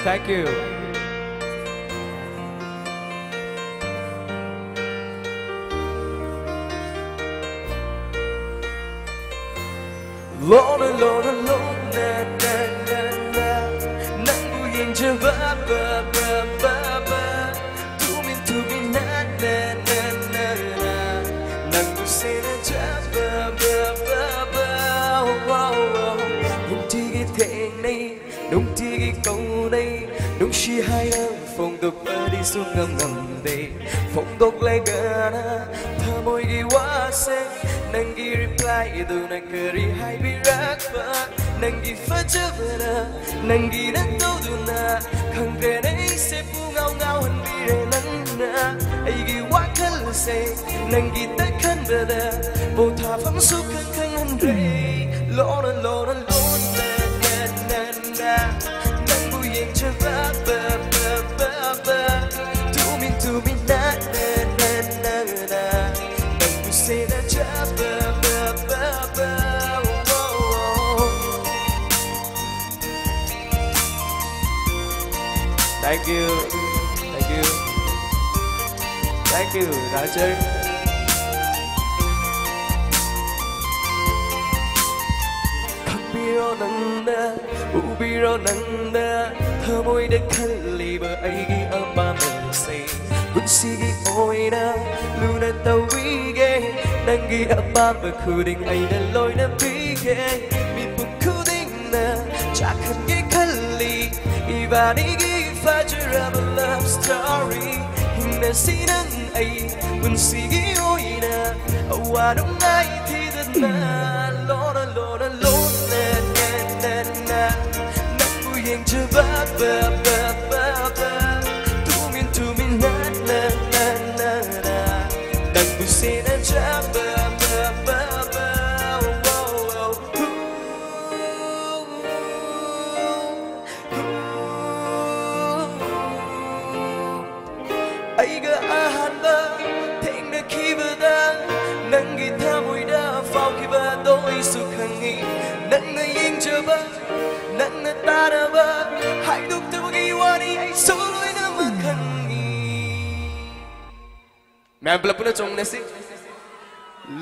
Thank you. Lorna, Lorna, Lorna, na, na, na. Nangu yinja ba ba ba ba ba. Tumin na na na na na. Nangu sena ja ba ba ba ba. Wow wow. Đúng tiki thẹn này, đúng tiki câu này, đúng chỉ hai âm phong tục ở đi xuống ngầm ngầm đây. Phong tục lại gần thơ môi ghi quá xe. Nangi reply itu nakeri hai birak ba Nangi fajabana Nangi nanto duna Khangre nei se pu ngao ngao han bire nanna Aigi wakal se Nangi takhan bada Bo tha phang su khang khang han re Lona lona lona na na na Nangu yeng cha ba ba ba ba ba Tu min na na na na na Nangu se na cha Thank you, thank you, thank you, Roger. Biro nanda, biro nanda, thơ môi để khăn lì bờ ấy ghi âm ba mình say. Quân si ghi ôi na, lưu na tàu vi ghê, đang ghi âm ba bờ khu đình ấy na lối na vi ghê, mình buồn khu đình na, chắc hẳn ghi khăn lì, và đi ghi pha cho ra một love story, hình na si nắng ấy, quân si ghi ôi na, qua đông ai thì thật na, lo na lo na lo. Yang coba ba ba ba ba tumin na na na na na dan busin aja ba ba ba ba ai ga ahan ba theng na khi ba da nang gi tha môi da phao khi ba đôi su khang nghi nang na yang coba nang na ta da ba hai đục ta gi wani ai so loi na ma khang ni mẹ bla puna chong na si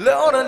lo na